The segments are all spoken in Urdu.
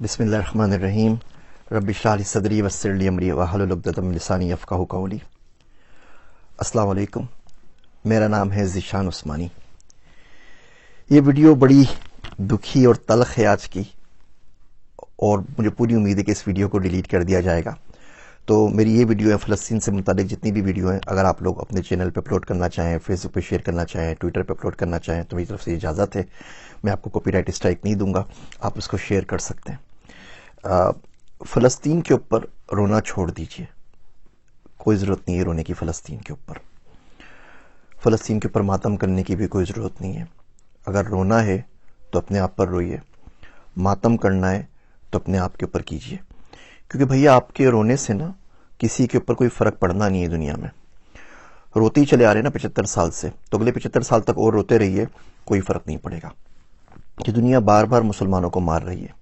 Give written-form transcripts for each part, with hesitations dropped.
بسم اللہ الرحمن الرحیم رب اشرح لی صدری ویسر لی امری واحلل عقدۃ من لسانی یفقہوا قولی۔ السلام علیکم، میرا نام ہے ذیشان عثمانی۔ یہ ویڈیو بڑی دکھی اور تلخ ہے آج کی، اور مجھے پوری امید ہے کہ اس ویڈیو کو ڈیلیٹ کر دیا جائے گا۔ تو میری یہ ویڈیو ہے فلسطین سے متعلق جتنی بھی ویڈیو ہیں، اگر آپ لوگ اپنے چینل پہ اپلوڈ کرنا چاہیں، فیس بک پہ شیئر کرنا چاہیں، ٹویٹر پہ اپلوڈ کرنا چاہیں تو میری طرف سے اجازت ہے۔ میں آپ کو کاپی رائٹ اسٹرائک نہیں دوں گا، آپ اس کو شیئر کر سکتے ہیں۔ فلسطین کے اوپر رونا چھوڑ دیجئے، کوئی ضرورت نہیں ہے رونے کی۔ فلسطین کے اوپر ماتم کرنے کی بھی کوئی ضرورت نہیں ہے۔ اگر رونا ہے تو اپنے آپ پر روئیے، ماتم کرنا ہے تو اپنے آپ کے اوپر کیجئے، کیونکہ بھیا آپ کے رونے سے نا کسی کے اوپر کوئی فرق پڑنا نہیں ہے دنیا میں۔ روتے ہی چلے آ رہے ہیں نا 75 سال سے، تو اگلے 75 سال تک اور روتے رہیے، کوئی فرق نہیں پڑے گا۔ کہ دنیا بار بار مسلمانوں کو مار رہی ہے،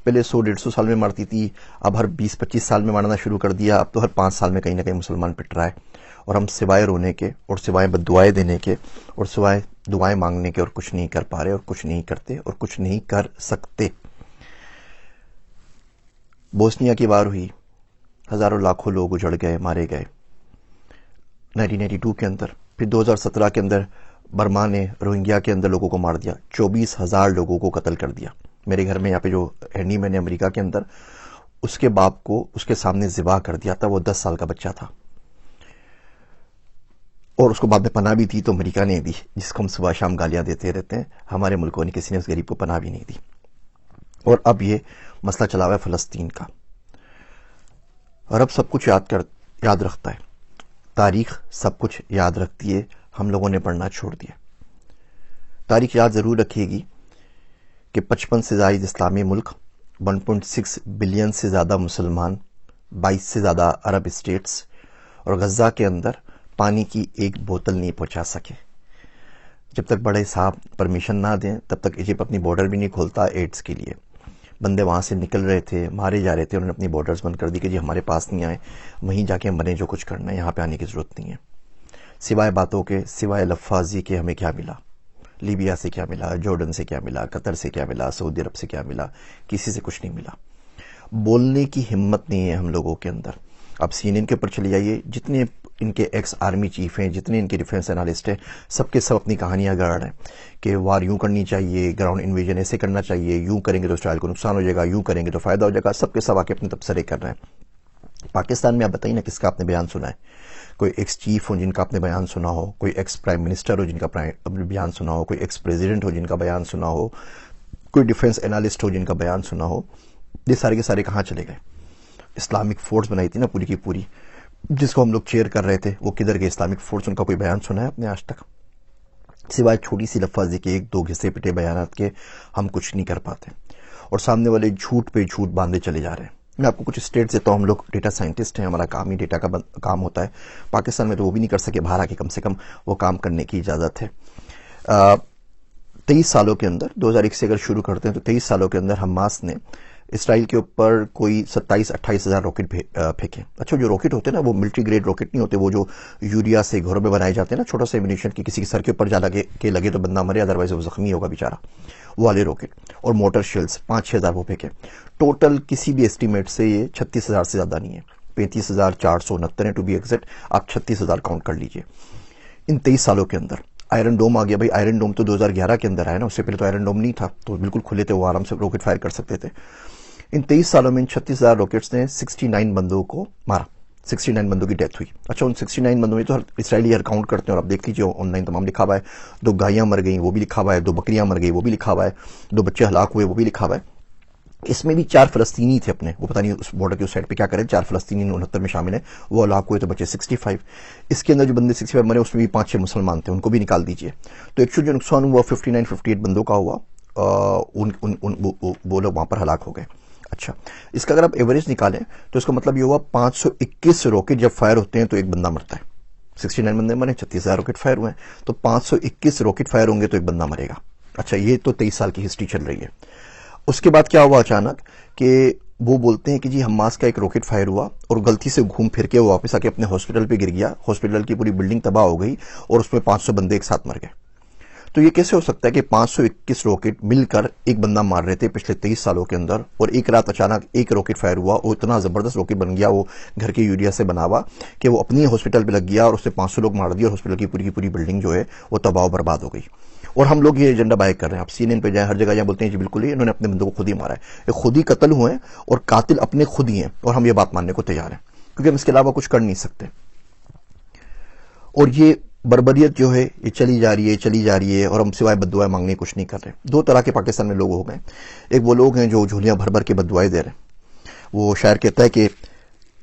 پہلے 100-150 سال میں مارتی تھی، اب ہر 20-25 سال میں مارنا شروع کر دیا، اب تو ہر 5 سال میں کہیں نہ کہیں مسلمان پٹ رہا ہے، اور ہم سوائے رونے کے اور سوائے بد دعائیں دینے کے اور سوائے دعائیں مانگنے کے اور کچھ نہیں کر پا رہے، اور کچھ نہیں کرتے اور کچھ نہیں کر سکتے۔ بوسنیا کی وار ہوئی، ہزاروں لاکھوں لوگ اجڑ گئے، مارے گئے 1992 کے اندر، پھر 2017 کے اندر برما نے روہنگیا کے اندر لوگوں کو مار دیا، 24,000 لوگوں کو قتل کر دیا۔ میرے گھر میں یہاں پہ جو ہینڈی مین نے امریکہ کے اندر، اس کے باپ کو اس کے سامنے ذبح کر دیا تھا، وہ 10 سال کا بچہ تھا، اور اس کو بعد میں پناہ بھی تھی تو امریکہ نے دی، جس کو ہم صبح شام گالیاں دیتے رہتے ہیں۔ ہمارے ملکوں نے کسی نے اس غریب کو پناہ بھی نہیں دی۔ اور اب یہ مسئلہ چلا ہوا ہے فلسطین کا۔ رب سب کچھ یاد رکھتا ہے، تاریخ سب کچھ یاد رکھتی ہے، ہم لوگوں نے پڑھنا چھوڑ دیا۔ تاریخ یاد ضرور رکھے گی کہ 55 سے زائد اسلامی ملک، 1.6 بلین سے زیادہ مسلمان، 22 سے زیادہ عرب اسٹیٹس، اور غزہ کے اندر پانی کی ایک بوتل نہیں پہنچا سکے۔ جب تک بڑے صاحب پرمیشن نہ دیں تب تک ایجپٹ اپنی بارڈر بھی نہیں کھولتا ایڈز کے لیے۔ بندے وہاں سے نکل رہے تھے، مارے جا رہے تھے، انہوں نے اپنی بارڈرز بند کر دی کہ جی ہمارے پاس نہیں آئے، وہیں جا کے ہم بنے جو کچھ کرنا ہے، یہاں پہ آنے کی ضرورت نہیں ہے۔ سوائے باتوں کے، سوائے لفاظی کے ہمیں کیا ملا؟ لیبیا سے کیا ملا؟ جارڈن سے کیا ملا؟ قطر سے کیا ملا؟ سعودی عرب سے کیا ملا؟ کسی سے کچھ نہیں ملا۔ بولنے کی ہمت نہیں ہے ہم لوگوں کے اندر۔ اب CNN کے اوپر چلے جائیے، جتنے ان کے ایکس آرمی چیف ہیں، جتنے ان کے ڈیفنس انالسٹ ہیں، سب کے سب اپنی کہانیاں گڑھ رہے ہیں کہ وار یوں کرنی چاہیے، گراؤنڈ انویژن ایسے کرنا چاہیے، یوں کریں گے تو اسرائیل کو نقصان ہو جائے گا، یوں کریں گے تو فائدہ ہو جائے گا، سب کے سب آ کے اپنے تبصرے کر رہے ہیں۔ پاکستان میں آپ بتائیے نا کس کا آپ نے بیان سنا ہے؟ کوئی ایکس چیف ہو جن کا آپ نے بیان سنا ہو، کوئی ایکس پرائم منسٹر ہو جن کا بیان سنا ہو، کوئی ایکس پریزیڈنٹ ہو جن کا بیان سنا ہو، کوئی ڈیفنس انالسٹ ہو جن کا بیان سنا ہو؟ یہ سارے کے سارے کہاں چلے گئے؟ اسلامک فورس بنائی تھی نا پوری کی پوری، جس کو ہم لوگ چیئر کر رہے تھے، وہ کدھر گئے اسلامک فورس؟ ان کا کوئی بیان سنا ہے آپ نے آج تک؟ سوائے چھوٹی سی لفاظی کے، ایک دو گھسے پٹے بیانات کے، ہم کچھ نہیں کر پاتے، اور سامنے والے جھوٹ پہ جھوٹ باندھے چلے جا رہے ہیں۔ میں آپ کو کچھ اسٹیٹس دیتا ہوں، ہم لوگ ڈیٹا سائنٹسٹ ہیں، ہمارا کام ہی ڈیٹا کا کام ہوتا ہے۔ پاکستان میں تو وہ بھی نہیں کر سکے، باہر آ کے کم سے کم وہ کام کرنے کی اجازت ہے۔ 23 سالوں کے اندر، 2001 سے اگر شروع کرتے ہیں تو 23 سالوں کے اندر حماس نے اسرائیل کے اوپر کوئی 27-28 ہزار راکٹ پھینکے۔ اچھا، جو راکٹ ہوتے ہیں نا وہ ملٹری گریڈ راکٹ نہیں ہوتے، وہ جو یوریا سے گھروں میں بنائے جاتے ہیں نا، چھوٹا سا ایمونیشن کی کسی کے سر کے اوپر جا لگے تو بندہ مرے، ادروائز وہ زخمی ہوگا بیچارہ، وہ والے راکٹ، اور موٹر شیلز 5-6 ہزار وہ پھینکے۔ ٹوٹل کسی بھی ایسٹیمیٹ سے یہ 36,000 سے زیادہ نہیں ہے، 35,469 ہے ٹو بی ایگزیکٹ، آپ 36,000 کاؤنٹ کر لیجئے۔ ان 23 سالوں کے اندر آئرن ڈوم آ گیا۔ بھائی آئرن ڈوم تو 2011 کے اندر آیا نا، اس سے پہلے تو آئرن ڈوم نہیں تھا، تو بالکل کھلے تھے، وہ آرام سے راکٹ فائر کر سکتے تھے۔ ان 23 سالوں میں ان 36,000 راکٹس نے 69 بندوں کو مارا، 69 بندوں کی ڈیتھ ہوئی۔ اچھا، ان 69 بندوں میں تو اسرائیلی ہر کاؤنٹ کرتے ہیں، اور آپ دیکھ لیجیے آن لائن تمام لکھا ہوا ہے، 2 گائیاں مر گئیں وہ بھی لکھا ہوا ہے، 2 بکریاں مر گئی وہ بھی لکھا ہوا ہے، 2 بچے ہلاک ہوئے وہ بھی لکھا ہوا ہے۔ اس میں بھی 4 فلسطینی تھے اپنے، وہ پتہ نہیں اس بارڈر کے اس سائڈ پہ کیا کریں، 4 فلسطینی 69 میں شامل ہیں، وہ ہلاک ہوئے تو بچے 65۔ اس کے اندر جو بندے 65 مرے اس میں بھی 5-6 مسلمان تھے، ان کو بھی نکال دیجئے۔ تو ایکچوئل جو نقصان ہوا 59-58 بندوں کا ہوا، وہ لوگ وہاں پر ہلاک ہو گئے۔ اچھا، اس کا اگر آپ ایوریج نکالیں تو اس کا مطلب یہ ہوا 521 راکٹ جب فائر ہوتے ہیں تو ایک بندہ مرتا ہے۔ 69 بندے مرے، 36,000 راکٹ فائر ہوئے ہیں، تو 521 راکٹ فائر ہوں گے تو ایک بندہ مرے گا۔ اچھا، یہ تو 23 سال کی ہسٹری چل رہی ہے۔ اس کے بعد کیا ہوا اچانک کہ وہ بولتے ہیں کہ جی حماس کا ایک راکٹ فائر ہوا اور غلطی سے گھوم پھر کے وہ واپس آ کے اپنے ہاسپٹل پہ گر گیا، ہاسپٹل کی پوری بلڈنگ تباہ ہو گئی، اور اس میں 500 بندے ایک ساتھ مر گئے۔ تو یہ کیسے ہو سکتا ہے کہ 521 راکٹ مل کر ایک بندہ مار رہے تھے پچھلے 23 سالوں کے اندر، اور ایک رات اچانک ایک راکٹ فائر ہوا، اور اتنا زبردست راکٹ بن گیا وہ گھر کے یوریا سے بنا ہوا کہ وہ اپنی ہاسپٹل پہ لگ گیا اور اس سے 500 لوگ مار دیا، اور ہاسپٹل کی پوری بلڈنگ جو ہے وہ تباہ و برباد ہو گئی. اور ہم لوگ یہ ایجنڈا بائک کر رہے ہیں. آپ CNN پہ جائیں، ہر جگہ جہاں بولتے ہیں جی بالکل ہی انہوں نے اپنے بندوں کو خود ہی مارا ہے، یہ خود ہی قتل ہوئے ہیں اور قاتل اپنے خود ہی ہیں، اور ہم یہ بات ماننے کو تیار ہیں کیونکہ ہم اس کے علاوہ کچھ کر نہیں سکتے. اور یہ بربریت جو ہے یہ چلی جا رہی ہے اور ہم سوائے بددعائیں مانگنے کچھ نہیں کر رہے. دو طرح کے پاکستان میں لوگ ہو گئے. ایک وہ لوگ ہیں جو جھولیاں بھر بھر کے بددعائیں دے رہے ہیں. وہ شاعر کہتا ہے کہ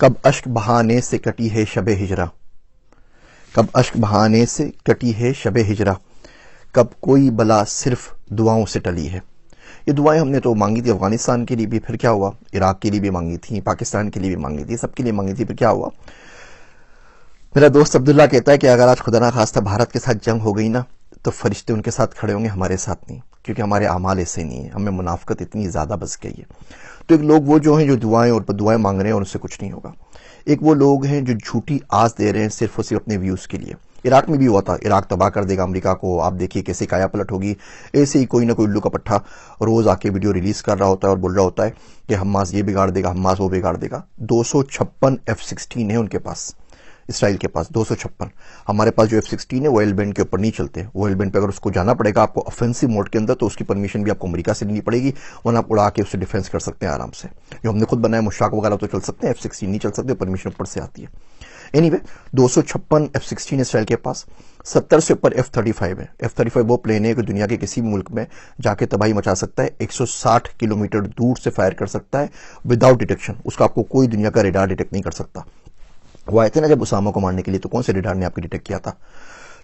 کب اشک بہانے سے کٹی ہے شب ہجرا، کب اشک بہانے سے کٹی ہے شب ہجرا، کب کوئی بلا صرف دعاؤں سے ٹلی ہے. یہ دعائیں ہم نے تو مانگی تھی افغانستان کے لیے بھی، پھر کیا ہوا، عراق کے لیے بھی مانگی تھی، پاکستان کے لیے بھی مانگی تھی، سب کے لیے مانگی تھی، پھر کیا ہوا. میرا دوست عبداللہ کہتا ہے کہ اگر آج خدا نخواستہ بھارت کے ساتھ جنگ ہو گئی نا تو فرشتے ان کے ساتھ کھڑے ہوں گے، ہمارے ساتھ نہیں، کیونکہ ہمارے اعمال ایسے نہیں ہیں، ہمیں منافقت اتنی زیادہ بس گئی ہے. تو ایک لوگ وہ جو ہیں جو دعائیں اور دعائیں مانگ رہے ہیں اور ان سے کچھ نہیں ہوگا. ایک وہ لوگ ہیں جو جھوٹی آس دے رہے ہیں صرف اور صرف اپنے ویوز کے لیے. عراق میں بھی ہوا تھا، عراق تباہ کر دے گا امریکہ کو، آپ دیکھیے کیسے کایا پلٹ ہوگی. ایسے ہی کوئی نہ کوئی الو کا پٹھا روز آ کے ویڈیو ریلیز کر رہا ہوتا ہے اور بول رہا ہوتا ہے کہ حماس یہ بگاڑ دے گا، حماس وہ بگاڑ دے گا. 256 F-16 ہے ان کے پاس، اسرائیل کے پاس 256. ہمارے پاس جو F-16 ہے وہ ایل بینڈ کے اوپر نہیں چلتے. وہ ایل بینڈ پہ اگر اس کو جانا پڑے گا آپ کو آفینسو موڈ کے اندر، تو اس کی پرمیشن بھی آپ کو امریکہ سے لینی پڑے گی، ورنہ آپ اڑا کے اس سے ڈیفینس کر سکتے ہیں آرام سے. جو ہم نے خود بنایا مشاق وغیرہ تو چل سکتے ہیں، F-16 نہیں چل سکتے، پرمیشن اوپر سے آتی ہے. اینی وے 256 F-16 اسرائیل کے پاس. 70 سے اوپر F-35 ہے. F-35 وہ پلین ہے کہ دنیا کے کسی بھی ملک میں جا کے تباہی مچا سکتا ہے. 160 کلومیٹر دور سے فائر کر سکتا ہے وداؤٹ ڈیٹیکشن. اس کا آپ کو کوئی دنیا کا ریڈار ڈیٹیکٹ نہیں کر سکتا. وہ آئے تھے نا جب اسامہ کو مارنے کے لیے، تو کون سے ریڈار نے آپ کو ڈیٹیکٹ کیا تھا؟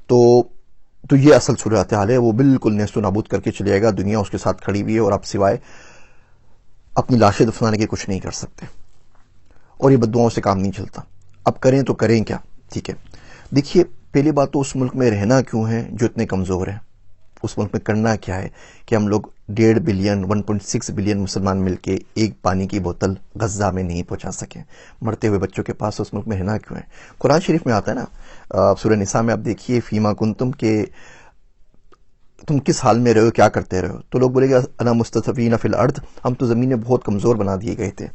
تو یہ اصل صورتحال ہے. وہ بالکل نیست و نابود کر کے چلے جائے گا. دنیا اس کے ساتھ کھڑی ہوئی ہے اور آپ سوائے اپنی لاشیں دفنانے کے کچھ نہیں کر سکتے. اور یہ بددعاؤں سے کام نہیں چلتا. اب کریں تو کریں کیا؟ ٹھیک ہے، دیکھیے پہلی بات تو اس ملک میں رہنا کیوں ہے جو اتنے کمزور ہیں؟ اس ملک میں کرنا کیا ہے کہ ہم لوگ 1.5 بلین 1.6 بلین مسلمان مل کے ایک پانی کی بوتل غزہ میں نہیں پہنچا سکیں؟ مرتے ہوئے بچوں کے پاس اس ملک میں رہنا کیوں ہے؟ قرآن شریف میں آتا ہے نا، سورہ نساء میں آپ دیکھیے فیما کنتم کہ تم کس حال میں رہے ہو، کیا کرتے رہے ہو. تو لوگ بولے گا انا مستضعفین فی الارض، ہم تو زمین میں بہت کمزور بنا دیے گئے تھے.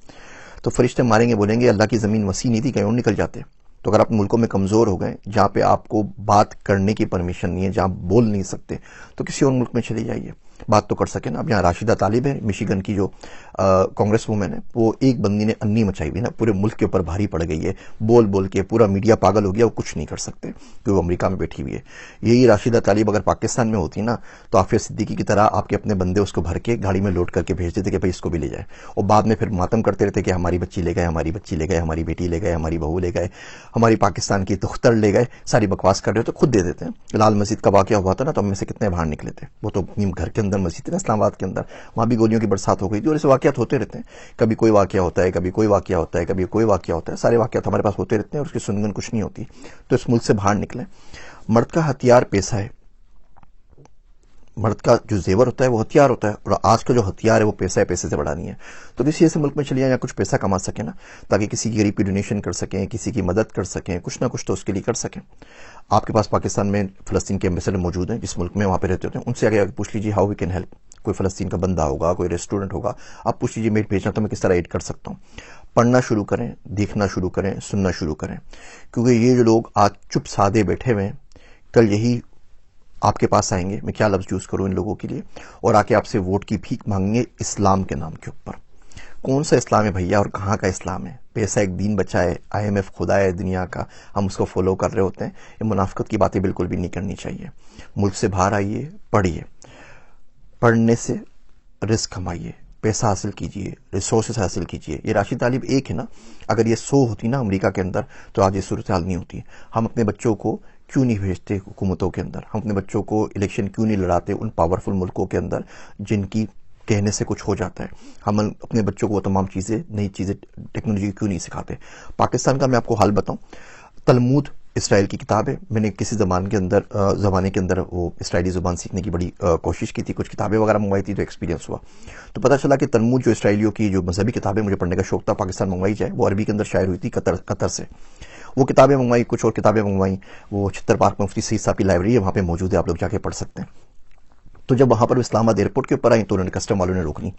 تو فرشتے ماریں گے، بولیں گے اللہ کی زمین وسیع نہیں تھی، کہیں اور نکل جاتے. تو اگر آپ ملکوں میں کمزور ہو گئے جہاں پہ آپ کو بات کرنے کی پرمیشن نہیں ہے، جہاں بول نہیں سکتے، تو کسی اور ملک میں چلے جائیے، بات تو کر سکیں نا. اب یہاں راشدہ طالب ہے مشیگن کی جو کانگریس وومن ہے، وہ ایک بندی نے انی مچائی ہوئی نا، پورے ملک کے اوپر بھاری پڑ گئی ہے، بول بول کے پورا میڈیا پاگل ہو گیا. وہ کچھ نہیں کر سکتے کیونکہ وہ امریکہ میں بیٹھی ہوئی ہے. یہی راشدہ طالب اگر پاکستان میں ہوتی نا تو عافیہ صدیقی کی طرح آپ کے اپنے بندے اس کو بھر کے گاڑی میں لوڈ کر کے بھیج دیتے کہ بھائی اس کو بھی لے جائے، اور بعد میں پھر ماتم کرتے رہتے کہ ہماری بچی لے گئے، ہماری بچی لے گئے، ہماری بیٹی لے گئے، ہماری بہو لے گئے، ہماری پاکستان کی دختر لے گئے. ساری بکواس کر رہے ہو تو خود دے دیتے ہیں. لال مسجد کا واقعہ ہوا تھا نا، تو ہم میں سے کتنے باہر نکلے تھے. وہ تو اپنی گھر کے اندر مسجد ہے نا اسلام آباد کے اندر، وہاں بھی گولیوں کی برسات ہو گئی تھی. اور ایسے واقعات ہوتے رہتے ہیں، کبھی کوئی واقعہ ہوتا ہے، کبھی کوئی واقعہ ہوتا ہے، کبھی کوئی واقعہ ہوتا ہے. سارے واقعات ہمارے پاس ہوتے رہتے ہیں اور اس کی سنگن کچھ نہیں ہوتی. تو اس ملک سے باہر نکلیں. مرد کا ہتھیار پیسہ ہے. مرد کا جو زیور ہوتا ہے وہ ہتھیار ہوتا ہے، اور آج کا جو ہتھیار ہے وہ پیسہ ہے، پیسے سے بڑا نہیں ہے. تو کسی ایسے ملک میں چلیے جائیں کچھ پیسہ کما سکیں نا، تاکہ کسی کی غریب کی ڈونیشن کر سکیں، کسی کی مدد کر سکیں، کچھ نہ کچھ تو اس کے لیے کر سکیں. آپ کے پاس پاکستان میں فلسطین کے ایمبیسڈر موجود ہیں جس ملک میں وہاں پہ رہتے ہوتے ہیں، ان سے آگے پوچھ لیجیے ہاؤ وی کین ہیلپ. کوئی فلسطین کا بندہ ہوگا، کوئی ریسٹورنٹ ہوگا، آپ پوچھ لیجیے میٹ بھیجنا تو میں کس طرح ایڈ کر سکتا ہوں. پڑھنا شروع کریں، دیکھنا شروع کریں، سننا شروع کریں. کیونکہ یہ جو لوگ آج چپ سادے بیٹھے ہوئے ہیں، کل یہی آپ کے پاس آئیں گے، میں کیا لفظ یوز کروں ان لوگوں کے لیے، اور آ کے آپ سے ووٹ کی بھیک مانگیں گے اسلام کے نام کے اوپر. کون سا اسلام ہے بھیا اور کہاں کا اسلام ہے؟ پیسہ ایک دین بچا ہے، IMF خدا ہے دنیا کا، ہم اس کو فالو کر رہے ہوتے ہیں. یہ منافقت کی باتیں بالکل بھی نہیں کرنی چاہیے. ملک سے باہر آئیے، پڑھیے، پڑھنے سے رزق کمائیے، پیسہ حاصل کیجیے، ریسورسز حاصل کیجیے. یہ راشد طالب ایک ہے نا، اگر یہ 100 ہوتی نا امریکہ کے اندر تو آج یہ صورتحال نہیں ہوتی. ہم اپنے بچوں کو کیوں نہیں بھیجتے حکومتوں کے اندر؟ ہم اپنے بچوں کو الیکشن کیوں نہیں لڑاتے ان پاورفل ملکوں کے اندر جن کی کہنے سے کچھ ہو جاتا ہے؟ ہم اپنے بچوں کو وہ تمام چیزیں، نئی چیزیں، ٹیکنالوجی کیوں نہیں سکھاتے؟ پاکستان کا میں آپ کو حال بتاؤں، تلمود اسرائیل کی کتاب ہے. میں نے کسی زمانے کے اندر وہ اسرائیلی زبان سیکھنے کی بڑی کوشش کی تھی، کچھ کتابیں وغیرہ منگوائی تھی تو ایکسپیرینس ہوا. تو پتہ چلا کہ تلمود جو اسرائیلیوں کی جو مذہبی کتابیں مجھے پڑھنے کا شوق تھا پاکستان منگوائی جائے، وہ عربی کے اندر شائع ہوئی تھی قطر سے. وہ کتابیں منگوائی، کچھ اور کتابیں منگوائیں. وہ چھتر پارک میں مفتی سعید صاحب کی لائبریری ہے، وہاں پہ موجود ہے، آپ لوگ جا کے پڑھ سکتے ہیں. تو جب وہاں پر اسلام آباد ایئرپورٹ کے اوپر آئی تو انہوں نے کسٹم والوں نے روکنی،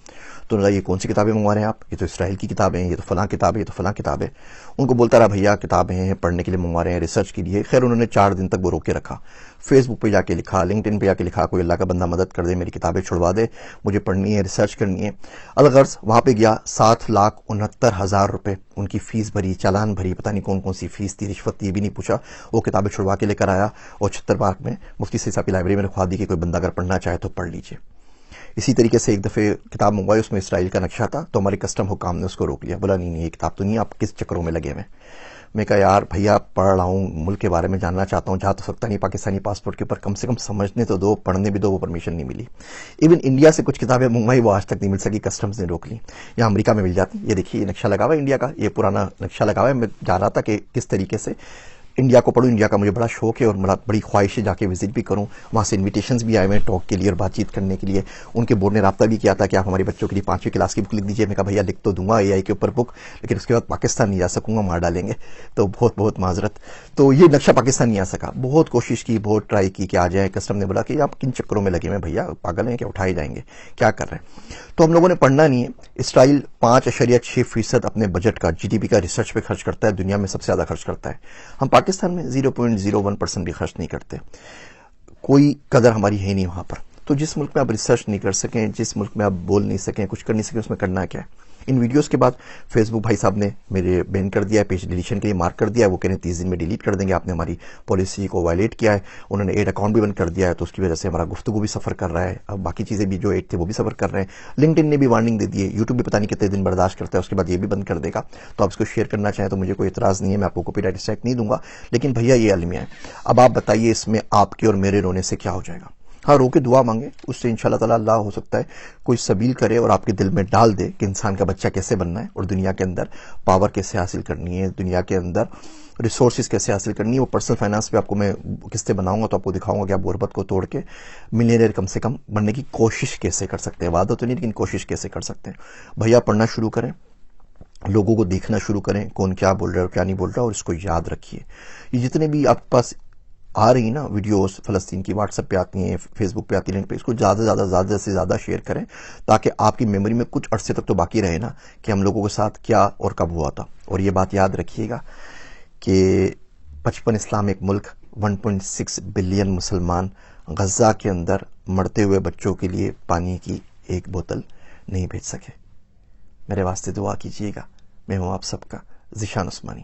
تو انہوں نے کہا یہ کون سی کتابیں منگوا رہے ہیں آپ، یہ تو اسرائیل کی کتابیں ہیں، یہ تو فلاں کتاب ہے، یہ تو فلاں کتاب ہے. ان کو بولتا رہا بھیا کتابیں ہیں، پڑھنے کے لیے منگوا رہے ہیں، ریسرچ کے لیے. خیر انہوں نے 4 دن تک وہ روک کے رکھا. فیس بک پہ جا کے لکھا، لنکڈ ان پہ جا کے لکھا کوئی اللہ کا بندہ مدد کر دے، میری کتابیں چھڑوا دے، مجھے پڑھنی ہے، ریسرچ کرنی ہے. الغرض وہاں پہ گیا، 7,69,000 روپے ان کی فیس بھری، چالان بھری، پتہ نہیں کون کون سی فیس تھی، رشوت تھی، یہ بھی نہیں پوچھا. وہ کتابیں چھڑوا کے لے کر آیا اور چھتر پارک میں مفتی سید صاحب کی لائبریری میں رکھوا دی کہ کوئی بندہ اگر پڑھنا چاہے تو پڑھ لیجیے. اسی طریقے سے ایک دفعہ کتاب منگوائی، اس میں اسرائیل کا نقشہ تھا، تو ہمارے کسٹم حکام نے اس کو روک لیا. بولا نہیں یہ کتاب تو نہیں، آپ کس چکروں میں لگے ہوئے ہیں. میں کہا یار بھیا پڑھ رہا ہوں، ملک کے بارے میں جاننا چاہتا ہوں، جا تو سکتا نہیں پاکستانی پاسپورٹ کے اوپر، کم سے کم سمجھنے تو دو، پڑھنے بھی دو. وہ پرمیشن نہیں ملی. ایون انڈیا سے کچھ کتابیں منگوائی، وہ آج تک نہیں مل سکی، کسٹمز نے روک لی. یہاں امریکہ میں مل جاتی. یہ دیکھیے یہ نقشہ لگا ہوا ہے انڈیا کا، یہ پرانا نقشہ لگا ہوا ہے. میں جا رہا تھا کہ کس طریقے سے انڈیا کو پڑھوں، انڈیا کا مجھے بڑا شوق ہے اور بڑی خواہش ہے جا کے وزٹ بھی کروں. وہاں سے انویٹیشنز بھی آئے ہوئے ہیں ٹاک کے لیے اور بات چیت کرنے کے لیے. ان کے بورڈ نے رابطہ بھی کیا تھا کہ آپ ہمارے بچوں کے لیے 5ویں کلاس کی بک لکھ دیجیے. میں کہا بھیا لکھ تو دوں گا AI کے اوپر بک، لیکن اس کے بعد پاکستان نہیں جا سکوں گا، مار ڈالیں گے، تو بہت بہت معذرت. تو یہ نقشہ پاکستان نہیں آ سکا. بہت کوشش کی، بہت ٹرائی کی کہ آ جائے. کسٹم نے بولا کہ آپ کن چکروں میں لگے ہوئے بھیا، پاگل ہیں کیا، اٹھائے جائیں گے، کیا کر رہے ہیں. تو ہم لوگوں نے پڑھنا نہیں ہے. اسرائیل 5.6% اپنے بجٹ کا GDP کا ریسرچ پہ خرچ کرتا ہے، دنیا میں سب سے زیادہ خرچ کرتا ہے. ہم پاکستان میں 0.01% بھی خرچ نہیں کرتے. کوئی قدر ہماری ہے نہیں وہاں پر. تو جس ملک میں آپ ریسرچ نہیں کر سکیں، جس ملک میں آپ بول نہیں سکیں، کچھ کر نہیں سکیں، اس میں کرنا کیا ہے. ان ویڈیوز کے بعد فیس بک بھائی صاحب نے میرے بین کر دیا ہے، پیج ڈیلیشن کے لیے مارک کر دیا ہے. وہ کہنے 30 دن میں ڈیلیٹ کر دیں گے، آپ نے ہماری پالیسی کو وائلیٹ کیا ہے. انہوں نے ایڈ اکاؤنٹ بھی بند کر دیا ہے، تو اس کی وجہ سے ہمارا گفتگو بھی سفر کر رہا ہے. اب باقی چیزیں بھی جو ایڈ تھے وہ بھی سفر کر رہے ہیں. لنکڈ ان نے بھی وارننگ دے دی ہے. یوٹیوب بھی پتہ نہیں کتنے دن برداشت کرتا ہے، اس کے بعد یہ بھی بند کر دے گا. تو آپ اس کو شیئر کرنا چاہیں تو مجھے کوئی اعتراض نہیں ہے، میں آپ کو کاپی رائٹ اسٹرائک نہیں دوں گا. لیکن بھیا یہ المیہ ہے. اب آپ بتائیے اس میں آپ کے اور میرے رونے سے کیا ہو جائے گا. ہاں رو کے دعا مانگے، اس سے انشاءاللہ تعالی اللہ ہو سکتا ہے کوئی سبیل کرے اور آپ کے دل میں ڈال دے کہ انسان کا بچہ کیسے بننا ہے اور دنیا کے اندر پاور کیسے حاصل کرنی ہے، دنیا کے اندر ریسورسز کیسے حاصل کرنی ہے. وہ پرسنل فائنانس پہ آپ کو میں قسطیں بناؤں گا تو آپ کو دکھاؤں گا کہ آپ غربت کو توڑ کے ملینئر کم سے کم بننے کی کوشش کیسے کر سکتے ہیں. وعدہ تو نہیں لیکن کوشش کیسے کر سکتے ہیں. بھیا پڑھنا شروع کریں، لوگوں کو دیکھنا شروع کریں کون کیا بول رہا ہے اور کیا نہیں بول رہا، اور اس کو یاد رکھیے. یہ جتنے بھی آپ کے پاس آ رہی نا ویڈیوز فلسطین کی، واٹس ایپ پہ آتی ہیں، فیس بک پہ آتی ہیں، لنک پہ، اس کو زیادہ سے زیادہ شیئر کریں تاکہ آپ کی میموری میں کچھ عرصے تک تو باقی رہے نا کہ ہم لوگوں کے ساتھ کیا اور کب ہوا تھا. اور یہ بات یاد رکھیے گا کہ 55 اسلامک ملک، 1.6 بلین مسلمان غزہ کے اندر مرتے ہوئے بچوں کے لیے پانی کی ایک بوتل نہیں بھیج سکے. میرے واسطے دعا کیجیے گا. میں ہوں آپ سب کا ذیشان عثمانی.